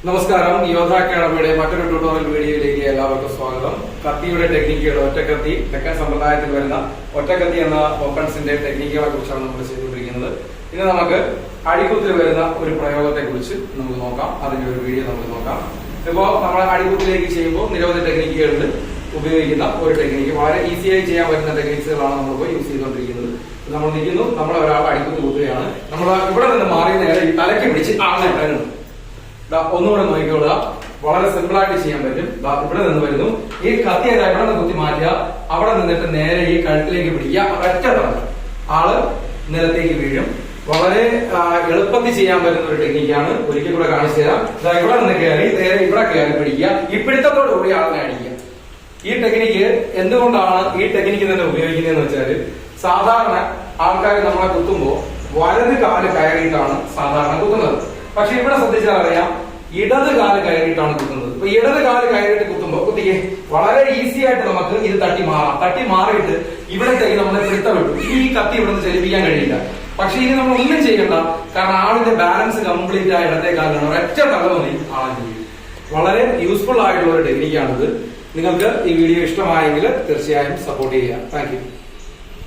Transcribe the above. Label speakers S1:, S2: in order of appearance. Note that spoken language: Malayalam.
S1: നമസ്കാരം. യോധ അക്കാഡമിയുടെ മറ്റൊരു ട്യൂട്ടോറിയൽ വീഡിയോയിലേക്ക് എല്ലാവർക്കും സ്വാഗതം. കത്തിയുടെ ടെക്നിക്കുകൾ, ഒറ്റക്കത്തി, തെക്കൻ സമ്പ്രദായത്തിൽ വരുന്ന ഒറ്റക്കത്തി എന്ന വെപ്പൺസിന്റെ ടെക്നിക്കുകളെ കുറിച്ചാണ് നമ്മൾ ചെയ്തുകൊണ്ടിരിക്കുന്നത്. ഇന്ന് നമുക്ക് അടിക്കുത്തിൽ വരുന്ന ഒരു പ്രയോഗത്തെ കുറിച്ച് നമുക്ക് നോക്കാം. അതിന്റെ ഒരു വീഡിയോ നമുക്ക് നോക്കാം. ഇപ്പോ നമ്മൾ അടിക്കുത്തിലേക്ക് ചെയ്യുമ്പോൾ നിരവധി ടെക്നിക്കുകളുണ്ട്. ഉപയോഗിക്കുന്ന ഒരു ടെക്നിക്ക് വളരെ ഈസിയായി ചെയ്യാൻ പറ്റുന്ന ടെക്നിക്സുകളാണ് നമ്മളിപ്പോൾ യൂസ് ചെയ്തുകൊണ്ടിരിക്കുന്നത്. നമ്മൾ നിൽക്കുന്നു, നമ്മളെ ഒരാൾ അടിക്കുത്തി കുത്തുകയാണ്. നമ്മൾ ഇവിടെ നിന്ന് മാറി നേരെ ഈ തലയ്ക്ക് പിടിച്ച് അങ്ങനെ ഇടരുന്നു. ഒന്നുകൂടെ നോക്കിക്കോളുക. വളരെ സിമ്പിൾ ആയിട്ട് ചെയ്യാൻ പറ്റും. ഇവിടെ നിന്ന് വരുന്നു, ഈ കത്തി ഇവിടെ നിന്ന് കുത്തി മാറ്റുക, അവിടെ നിന്നിട്ട് നേരെ ഈ കഴുത്തിലേക്ക് പിടിക്കുക, ഒറ്റ തറ ആള് നിലത്തേക്ക് വീഴും. വളരെ എളുപ്പത്തിൽ ചെയ്യാൻ പറ്റുന്ന ഒരു ടെക്നിക്കാണ്. ഒരിക്കൽ കൂടെ കാണിച്ചു തരാം. ഇവിടെ നിന്ന് കയറി നേരെ ഇവിടെ കയറി പിടിക്കുക, ഈ പിടുത്തത്തോട് കൂടി ആളിനെ അടിക്കുക. ഈ ടെക്നിക്ക് എന്തുകൊണ്ടാണ് ഈ ടെക്നിക്ക് തന്നെ ഉപയോഗിക്കുന്നതെന്ന് വെച്ചാല്, സാധാരണ ആൾക്കാർ നമ്മളെ കുത്തുമ്പോൾ വലത് കാല് കയറിയിട്ടാണ് സാധാരണ കുത്തുന്നത്. പക്ഷെ ഇവിടെ ശ്രദ്ധിച്ചാൽ അറിയാം, ഇടത് കാല് കയറിയിട്ടാണ് കുത്തുന്നത്. ഇപ്പൊ ഇടത് കാല് കയറിയിട്ട് കുത്തുമ്പോൾ കുത്തിക്ക് വളരെ ഈസി ആയിട്ട് നമുക്ക് ഇത് തട്ടി മാറാം. തട്ടി മാറിയിട്ട് ഇവിടത്തേക്ക് നമ്മളെ പിടുത്തം വിട്ടു. ഈ കത്തി ഇവിടെ നിന്ന് ചലിപ്പിക്കാൻ കഴിയില്ല. പക്ഷെ ഇനി നമ്മൾ ഒന്നും ചെയ്യണ്ട, കാരണം ആളിന്റെ ബാലൻസ് കംപ്ലീറ്റ് ആയ ഇടത്തെ കാലാണ് ഒരൊറ്റ തല മതി ആളെ ചെയ്യും. വളരെ യൂസ്ഫുൾ ആയിട്ടുള്ള ഒരു ടെക്നിക്കാണിത്. നിങ്ങൾക്ക് ഈ വീഡിയോ ഇഷ്ടമായെങ്കിൽ തീർച്ചയായും സപ്പോർട്ട് ചെയ്യുക. Thank you.